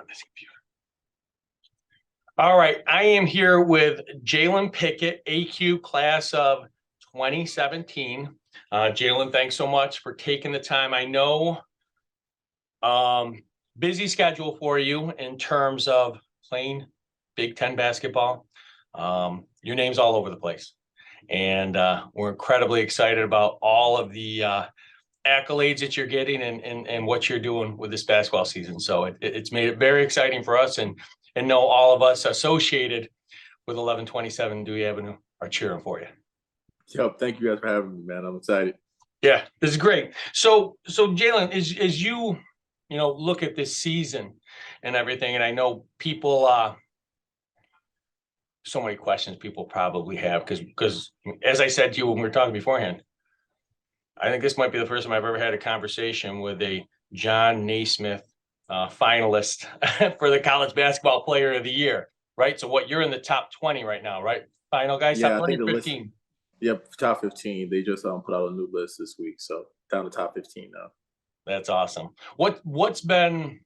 on this computer. All right, I am here with Jalen Pickett, AQ class of 2017. Jalen, thanks so much for taking the time. I know busy schedule for you in terms of playing Big Ten basketball. Your name's all over the place. And we're incredibly excited about all of the accolades that you're getting and what you're doing with this basketball season. So it's made it very exciting for us and know all of us associated with 1127 Dewey Avenue are cheering for you. Yep. Thank you guys for having me, man. I'm excited. Yeah, this is great. So Jalen, as you look at this season and everything, and I know people so many questions people probably have because as I said to you when we were talking beforehand, I think this might be the first time I've ever had a conversation with a John Naismith finalist for the college basketball player of the year, right? So you're in the top 20 right now, right? Final guys, Yeah, top I 20 think or the 15? list. Yep, top 15. They just put out a new list this week, so down to top 15 now. That's awesome. What's been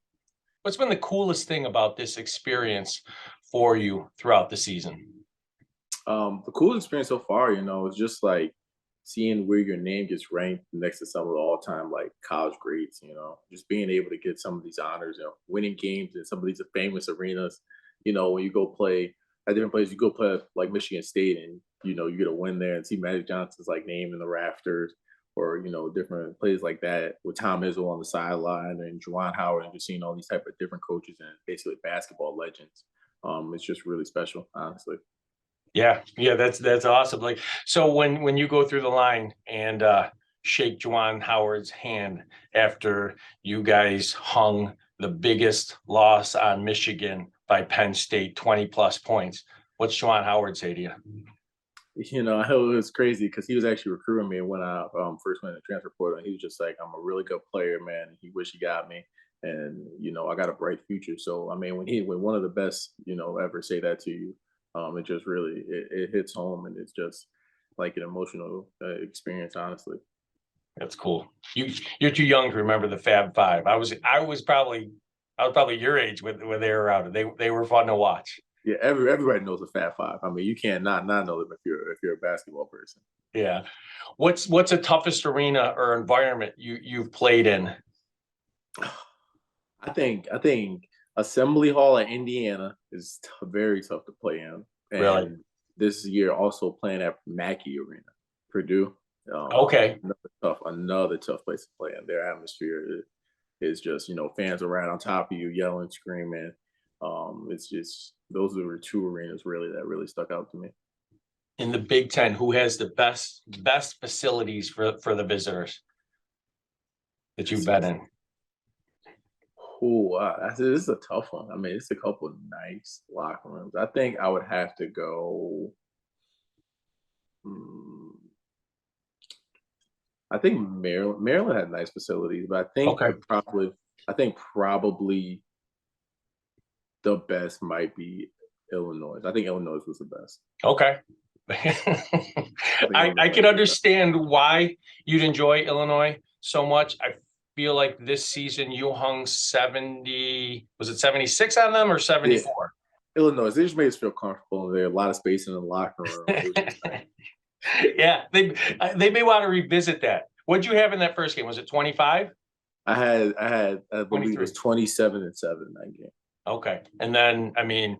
the coolest thing about this experience for you throughout the season? The coolest experience so far, is just like seeing where your name gets ranked next to some of the all-time like college greats. Just being able to get some of these honors, winning games in some of these famous arenas. When you go play at different places, you go play at, like Michigan State, and you get a win there and see Magic Johnson's like name in the rafters, or different places like that with Tom Izzo on the sideline and Juwan Howard, and just seeing all these type of different coaches and basically basketball legends. It's just really special, honestly. Yeah, that's awesome. Like, so when you go through the line and shake Juwan Howard's hand after you guys hung the biggest loss on Michigan by Penn State, 20 plus points, what's Juwan Howard say to you? It was crazy because he was actually recruiting me when I first went to the transfer portal. And he was just like, "I'm a really good player, man. He wish he got me, and I got a bright future." So I mean, when one of the best ever say that to you, it just really it hits home, and it's just like an emotional experience, honestly. That's cool. You're too young to remember the Fab Five. I was probably your age when they were around. They were fun to watch. Yeah, everybody knows the Fat Five. I mean, you can't not know them if you're a basketball person. Yeah. What's the toughest arena or environment you've played in? I think Assembly Hall at Indiana is very tough to play in, Really? and this year also playing at Mackey Arena, Purdue. Okay. Another tough place to play in. Their atmosphere is just fans are right on top of you, yelling, screaming. It's just those are the two arenas that really stuck out to me. In the Big Ten, who has the best facilities for the visitors that you've been in? Oh, this is a tough one. I mean, it's a couple of nice locker rooms. I think I would have to go. hmm, I think Maryland had nice facilities, but Okay. I think probably the best might be Illinois. I think Illinois was the best. Okay. I can understand why you'd enjoy Illinois so much. I feel like this season you hung 70, was it 76 on them or 74? Yeah. Illinois, they just made us feel comfortable. There a lot of space in the locker room. It was just nice. Yeah, they may want to revisit that. What'd you have in that first game? Was it 25? I believe it was 27 and 7 in that game. Okay. And then I mean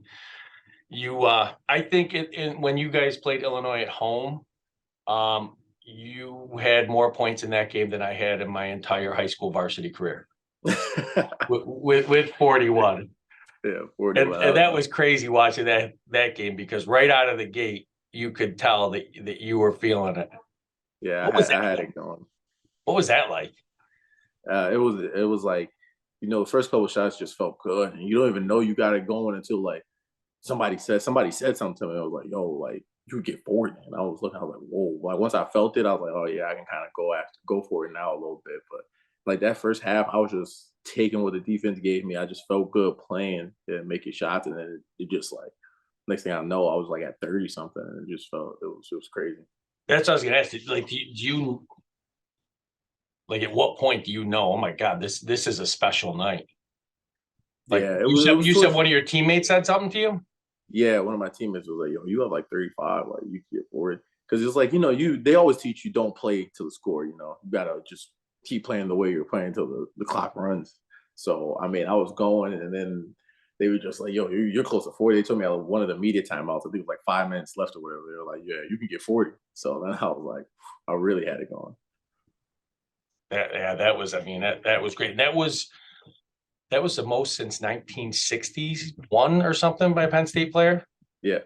you I think when you guys played Illinois at home, you had more points in that game than I had in my entire high school varsity career with 41. Yeah, 41. And that was crazy watching that game because right out of the gate you could tell that you were feeling it. Yeah, I had it going. What was that like? It was like, the first couple shots just felt good, and you don't even know you got it going until like somebody said something to me. I was like, "Yo, like you get 40," and I was looking. I was like, "Whoa!" Like once I felt it, I was like, "Oh yeah, I can kind of go for it now a little bit." But like that first half, I was just taking what the defense gave me. I just felt good playing and making shots, and then it just like next thing I know, I was like at 30 something, and it just felt it was crazy. That's what I was gonna ask you. Like, do you like at what point do you know, oh my God, this is a special night? Like Yeah, it you was said towards one of your teammates said something to you? yeah, one of my teammates was like, "Yo, you have like 35, like you can get forward." Because it's like they always teach you don't play to the score. You gotta just keep playing the way you're playing until the clock runs. So I mean, I was going, and then they were just like, "Yo, you're close to 40." They told me I was one of the media timeouts. I think it was like 5 minutes left or whatever. They were like, "Yeah, you can get 40." So then I was like, I really had it going. That was, I mean, that was great. That was the most since 1961 or something by a Penn State player. Yeah,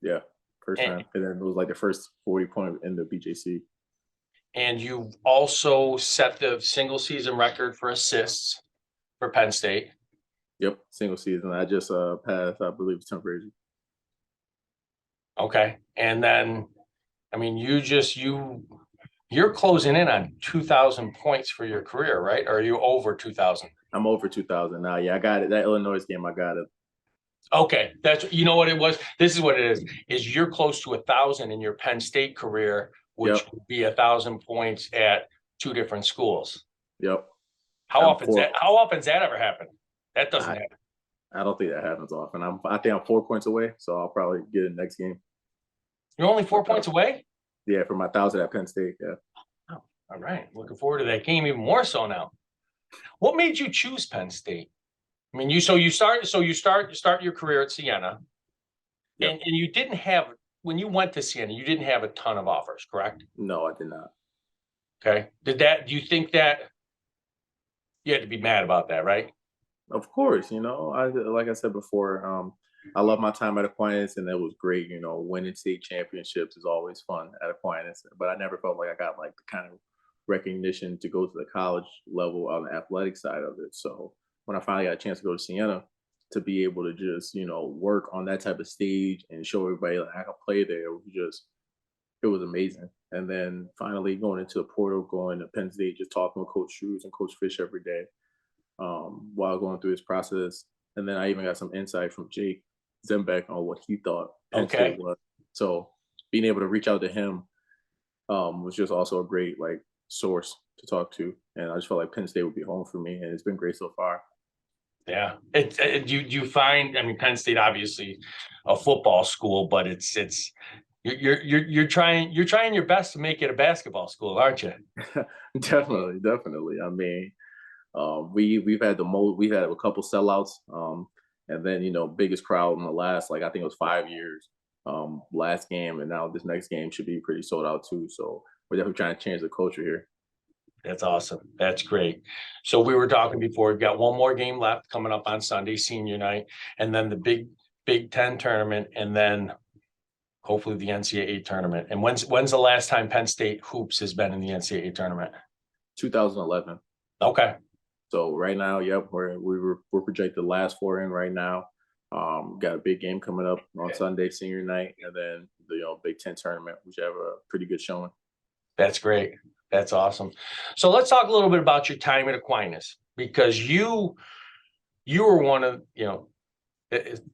yeah, first And, time, and then it was like the first 40 point in the BJC. and you've also set the single season record for assists for Penn State. Yep, single season. I just passed, I believe, it's temporary. Okay. And then, I mean, you're closing in on 2,000 points for your career, right? Or are you over 2,000? I'm over 2,000 now. Yeah, I got it. That Illinois game, I got it. Okay, that's, you know what it was. This is what it is you're close to 1,000 in your Penn State career, which Yep, would be 1,000 points at two different schools. yep. How I'm often four. how often's that ever happen? That doesn't I, happen. I don't think that happens often. I think I'm 4 points away, so I'll probably get it next game. You're only My 4 points thousand. away? Yeah, for my 1,000 at Penn State. Yeah. Oh, all right. Looking forward to that game even more so now. What made you choose Penn State? I mean, you start your career at Siena, Yep. and you didn't have, when you went to Siena, you didn't have a ton of offers, correct? No, I did not. Okay. Do you think that you had to be mad about that, right? Of course, I like I said before, I love my time at Aquinas, and that was great. Winning state championships is always fun at Aquinas, but I never felt like I got like the kind of recognition to go to the college level on the athletic side of it. So when I finally got a chance to go to Siena, to be able to just work on that type of stage and show everybody like I can play there, it was amazing. And then finally going into the portal, going to Penn State, just talking with Coach Shoes and Coach Fish every day while going through this process. And then I even got some insight from Jake Zembeck on what he thought Penn State Okay. was. So being able to reach out to him was just also a great like source to talk to. And I just felt like Penn State would be home for me, and it's been great so far. Yeah. You find, I mean, Penn State obviously a football school, but you're trying your best to make it a basketball school, aren't you? Definitely, definitely. I mean, we've had the most. We've had a couple sellouts, and then biggest crowd in the last like I think it was 5 years. Last game, and now this next game should be pretty sold out too. So we're definitely trying to change the culture here. That's awesome. That's great. So we were talking before, we've got one more game left coming up on Sunday, senior night, and then the Big Ten tournament, and then hopefully the NCAA tournament. And when's the last time Penn State hoops has been in the NCAA tournament? 2011. Okay. So right now, yep, we're projected the last four in right now. Got a big game coming up on Sunday, senior night, and then the Big Ten tournament, which have a pretty good showing. That's great. That's awesome. So let's talk a little bit about your time at Aquinas, because you were one of,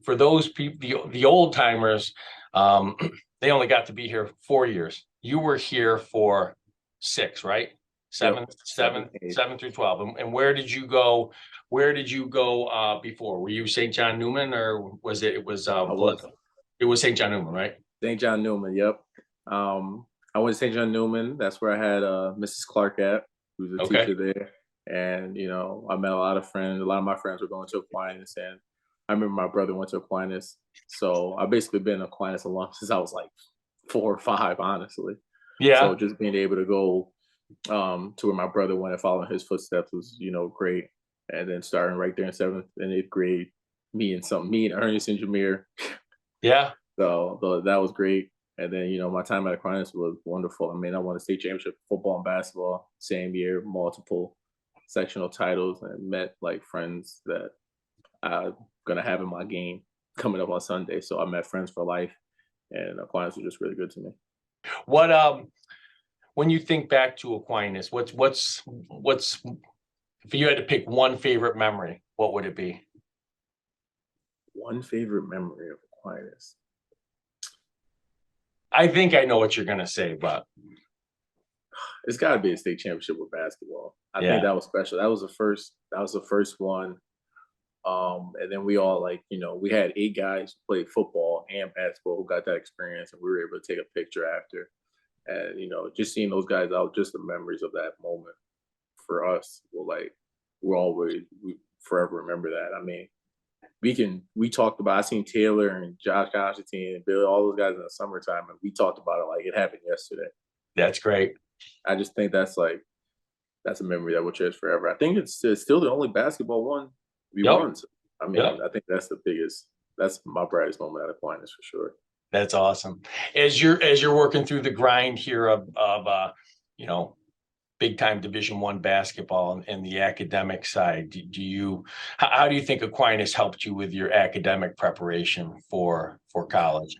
for those people, the old timers, they only got to be here 4 years. You were here for 6, right? Yep, Seven, seven, seven, eight. 7 through 12. And where did you go? Where did you go before? Were you St. John Newman, or was it? It was I was it was St. John Newman, right? St. John Newman. Yep. I went to St. John Newman. That's where I had Mrs. Clark at, who's a Okay. teacher there. And I met a lot of friends. A lot of my friends were going to Aquinas, and I remember my brother went to Aquinas. So I basically been Aquinas alum since I was like 4 or 5, honestly. Yeah. So just being able to go to where my brother went and following his footsteps was, great. And then starting right there in 7th and 8th grade, me and Ernest and Jameer. Yeah. So that was great. And then, my time at Aquinas was wonderful. I mean, I won a state championship football and basketball same year, multiple sectional titles, and met like friends that I'm gonna have in my game coming up on Sunday. So I met friends for life, and Aquinas was just really good to me. What when you think back to Aquinas, what's if you had to pick one favorite memory, what would it be? One favorite memory of Aquinas. I think I know what you're gonna say, but It's got to be a state championship with basketball. I think yeah. that was special. That was the first. That was the first one And then we all like, we had 8 guys who played football and basketball who got that experience, and we were able to take a picture after. And just seeing those guys out, just the memories of that moment for us will like we forever remember that. I mean, we talked about I seen Taylor and Josh Constantine and Billy, all those guys in the summertime, and we talked about it like it happened yesterday. That's great. I just think that's a memory that will cherish forever. I think it's still the only basketball one we Yep. won. So, I mean, Yep. I think that's the biggest. That's my brightest moment at Aquinas for sure. That's awesome. As you're working through the grind here of you know, big time Division I basketball and the academic side, how do you think Aquinas helped you with your academic preparation for college?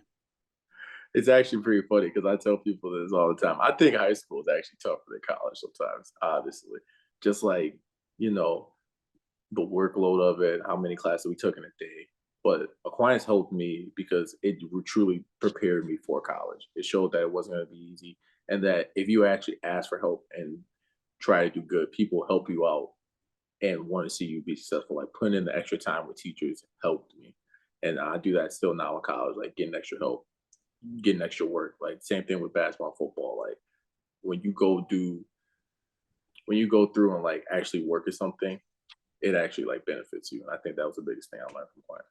It's actually pretty funny because I tell people this all the time. I think high school is actually tougher than college sometimes, honestly. Just like, you know, the workload of it, how many classes we took in a day. But Aquinas helped me because it truly prepared me for college. It showed that it wasn't going to be easy, and that if you actually ask for help and try to do good, people help you out and want to see you be successful. Like putting in the extra time with teachers helped me, and I do that still now in college. Like getting extra help, getting extra work. Like same thing with basketball and football. Like when you go through and like actually work at something, it actually like benefits you. And I think that was the biggest thing I learned from class.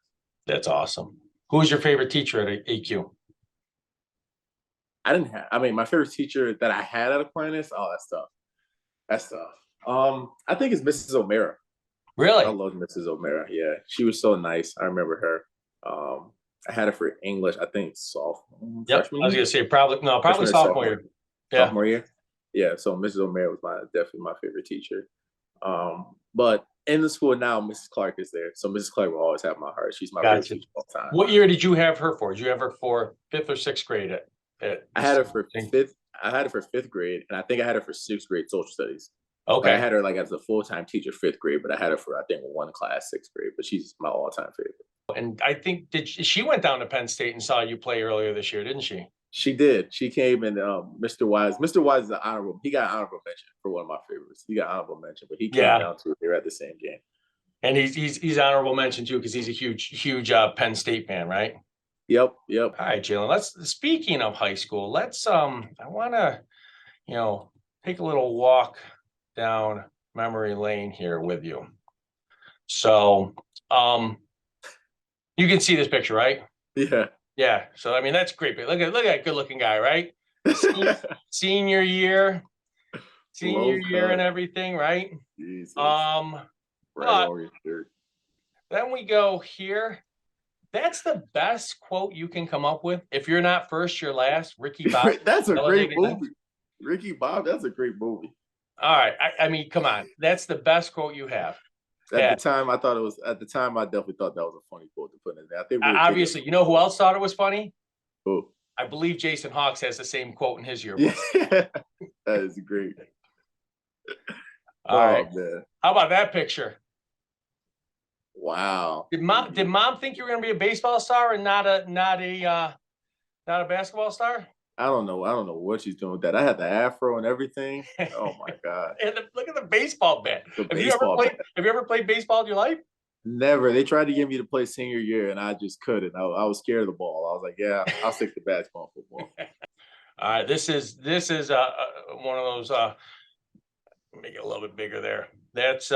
That's awesome. Who was your favorite teacher at AQ? I mean, my favorite teacher that I had at Aquinas, oh, that's tough. That's tough. I think it's Mrs. O'Mara. I Really? love Mrs. O'Mara. Yeah, she was so nice. I remember her. I had her for English. I think sophomore, Yep. freshman I was year, gonna say probably freshman or sophomore year. Yeah. sophomore year. Yeah, so Mrs. O'Mara was definitely my favorite teacher. But in the school now, Mrs. Clark is there, so Mrs. Clark will always have my heart. She's my favorite Gotcha. teacher of all time. What year did you have her for? Did you have her for fifth or sixth grade at I had her for fifth. I had her for fifth grade, and I think I had her for sixth grade social studies. Like I Okay. had her like as a full time teacher fifth grade, but I had her for I think one class sixth grade. But she's my all time favorite. And I think she went down to Penn State and saw you play earlier this year, didn't she? She did. She came and Mr. Wise. Mr. Wise is an honorable. He got honorable mention for one of my favorites. He got honorable mention, but he came Yeah. down to here at the same game. And he's honorable mention too because he's a huge Penn State fan, right? Yep. Yep. All right, Jalen. Speaking of high school, I want to take a little walk down memory lane here with you. So you can see this picture, right? Yeah. Yeah. So I mean that's great. But look at that good looking guy, right? Senior year, and everything, right? Jesus. Right but on your shirt. then we go here. That's the best quote you can come up with. If you're not first, you're last. Ricky Bobby. That's a great movie. Ricky Bob. That's a great movie. All right. I mean, come on. That's the best quote you have. At the time, I thought it was. At the time, I definitely thought that was a funny quote to put in there. I think obviously, you know who else thought it was funny? Who? I believe Jason Hawks has the same quote in his yearbook. Yeah, that is great. All right. Man. How about that picture? Wow. Did mom think you were going to be a baseball star and not a basketball star? I don't know what she's doing with that. I had the afro and everything. Oh my god! And look at the baseball bat. Have you ever played baseball in your life? Never. They tried to get me to play senior year, and I just couldn't. I was scared of the ball. I was like, yeah, I'll stick to basketball and football. All right, this is one of those. Make it a little bit bigger there. That's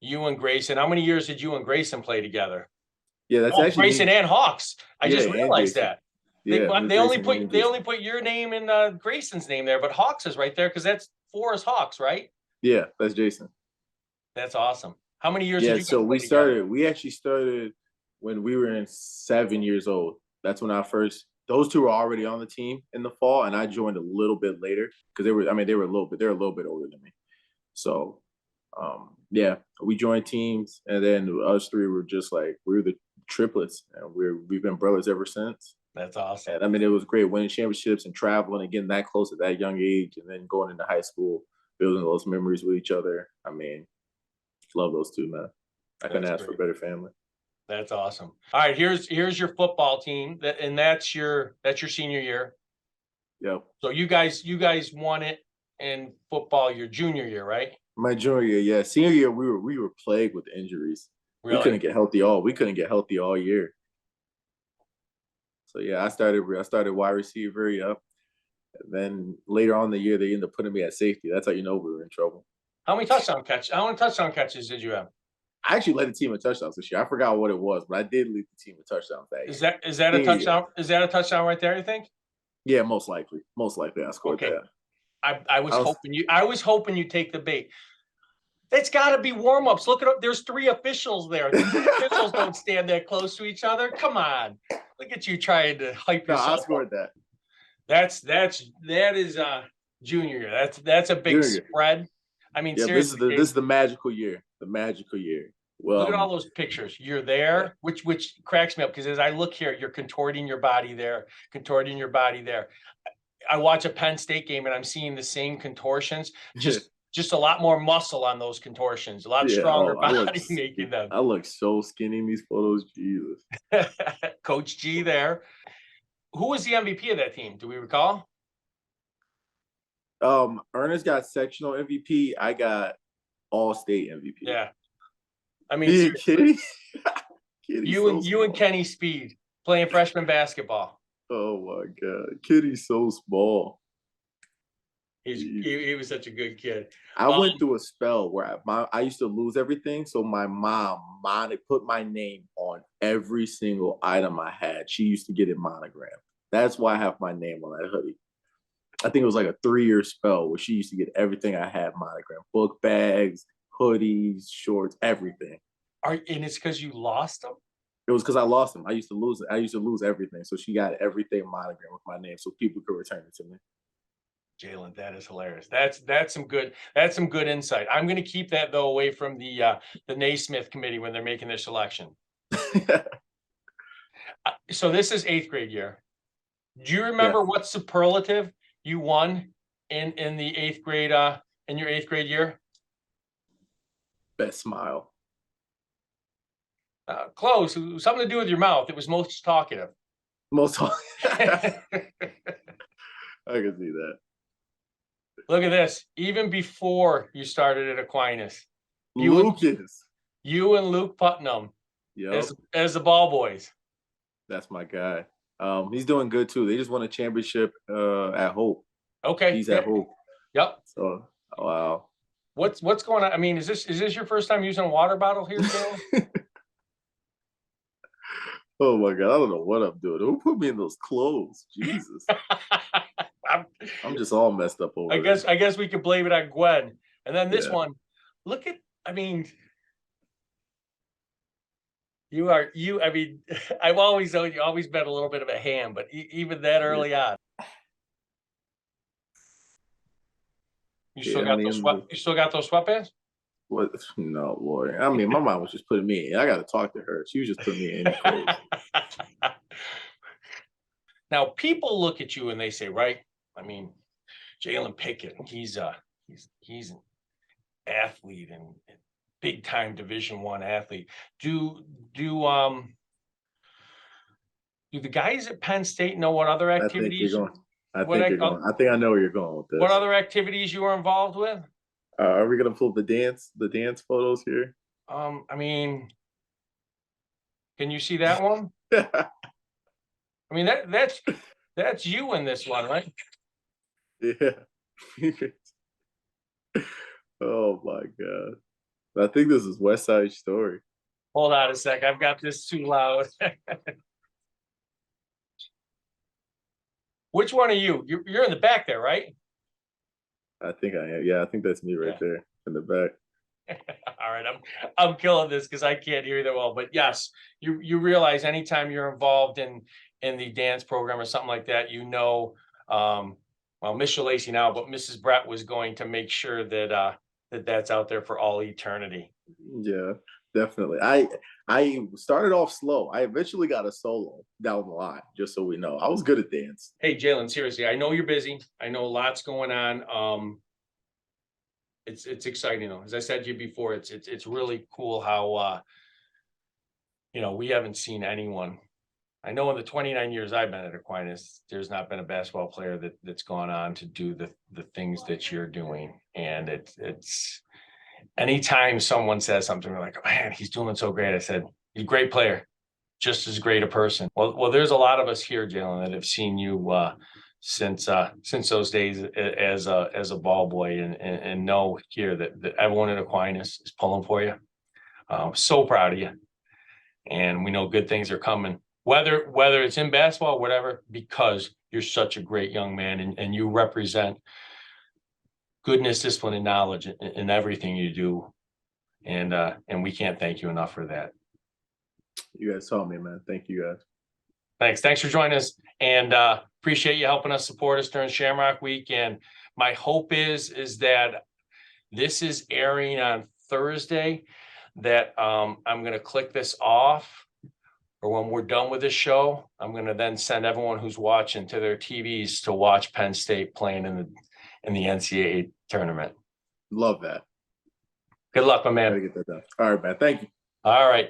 you and Grayson. How many years did you and Grayson play together? Yeah, that's actually Grayson and Hawks. I just realized that. Yeah, they only put your name and Grayson's name there, but Hawks is right there because that's Forrest Hawks, right? Yeah, that's Jason. That's awesome. How many years? Yeah, did you so we started. We actually started when we were 7 years old. That's when those two were already on the team in the fall, and I joined a little bit later because they were a little bit older than me. So, yeah, we joined teams, and then us three were just like we were the triplets, and we've been brothers ever since. That's awesome. And I mean, it was great winning championships and traveling and getting that close at that young age, and then going into high school, building those memories with each other. I mean, love those two, man. I couldn't ask for a better family. That's awesome. All right, here's your football team, and that's your senior year. Yep. So you guys won it in football your junior year, right? My junior year, yeah. Senior year, we were plagued with injuries. We Really? couldn't get healthy all year. So yeah, I started wide receiver. Yep. And then later on in the year, they ended up putting me at safety. That's how you know we were in trouble. How many touchdown catches did you have? I actually led the team in touchdowns this year. I forgot what it was, but I did lead the team in touchdowns that year. Is that a Senior year. touchdown? Is that a touchdown right there, you think? Yeah, most likely. Most likely I scored Okay. that. I I was was hoping you take the bait. That's got to be warm-ups. Look at there's three officials there. The three officials don't stand that close to each other. Come on. Look at you trying to hype No, I yourself up. scored that. That is junior year. That's a big Junior. spread. I mean, Yeah, seriously, this is the magical year. The magical year. look at all Well, those pictures. You're yeah. there, which cracks me up because as I look here, you're contorting your body there, contorting your body there. I watch a Penn State game and I'm seeing the same contortions, just a lot more muscle on those contortions, a lot Yeah. stronger Oh, body making them. I look so skinny in these photos. Jesus. Coach G there. Who was the MVP of that team? Do we recall? Ernest got sectional MVP. I got all state MVP. Yeah. I mean, Me and seriously, Kitty you and Kenny Speed playing freshman basketball. Oh my God, Kitty's so small. He was such a good kid. I went through a spell where I used to lose everything, so my mom put my name on every single item I had. She used to get it monogrammed. That's why I have my name on that hoodie. I think it was like a 3-year spell where she used to get everything I had monogrammed: book bags, hoodies, shorts, everything. And it's because you lost them? It was because I lost them. I used to lose it. I used to lose everything, so she got everything monogrammed with my name, so people could return it to me. Jalen, that is hilarious. That's some good insight. I'm going to keep that though away from the Naismith committee when they're making their selection. So this is 8th grade year. Do you remember what superlative you won in the 8th grade in your 8th grade year? Best smile. Close. Something to do with your mouth. It was most talkative. Most. I can see that. Look at this. Even before you started at Aquinas, You and Luke Putnam, yep. as the ball boys. That's my guy. He's doing good too. They just won a championship at Hope. Okay. He's at Hope. Yep. So wow. What's going on? I mean, is this your first time using a water bottle here, Jalen? Oh my God, I don't know what I'm doing. Who put me in those clothes? Jesus. I'm just all messed up over I guess we could blame it on Gwen. And then this one, look at, I mean, I mean, I've always known you always been a little bit of a ham, but even that early on. You still got those sweatpants? What? No, boy. I mean, my mom was just putting me in. I got to talk to her. She was just putting me in clothes. Now, people look at you and they say, right? I mean, Jalen Pickett, he's an athlete and big time Division I athlete. Do the guys at Penn State know what other activities? I think I know where you're going with this. What other activities you were involved with? Are we gonna pull the dance photos here? I mean, can you see that one? I mean that's you in this one, right? Yeah. Oh my God. I think this is West Side Story. Hold on a sec. I've got this too loud. Which one are you? You're in the back there, right? I think I am. Yeah, I think that's me right there in the back. All right, I'm killing this because I can't hear that well. But yes, you realize anytime you're involved in the dance program or something like that, well, Miss Shalacy now, but Mrs. Brett was going to make sure that that's out there for all eternity. Yeah, definitely. I started off slow. I eventually got a solo down the line, just so we know. I was good at dance. Hey, Jalen, seriously, I know you're busy. I know lots going on. It's exciting though. As I said to you before, it's really cool how we haven't seen anyone. I know in the 29 years I've been at Aquinas, there's not been a basketball player that's gone on to do the things that you're doing, and anytime someone says something, we're like, man, he's doing so great. I said, he's a great player, just as great a person. Well, there's a lot of us here, Jalen, that have seen you since those days as a ball boy, and know here that everyone at Aquinas is pulling for you. So proud of you, and we know good things are coming. Whether it's in basketball, whatever, because you're such a great young man, and you represent goodness, discipline, and knowledge in everything you do, and we can't thank you enough for that. You guys taught me, man. Thank you guys. Thanks for joining us, and appreciate you helping us support us during Shamrock Week. And my hope is that this is airing on Thursday, that I'm going to click this off, or when we're done with this show, I'm going to then send everyone who's watching to their TVs to watch Penn State playing in the NCAA tournament. Love that. Good luck, my man. Gotta get that done. All right, man. Thank you. All right.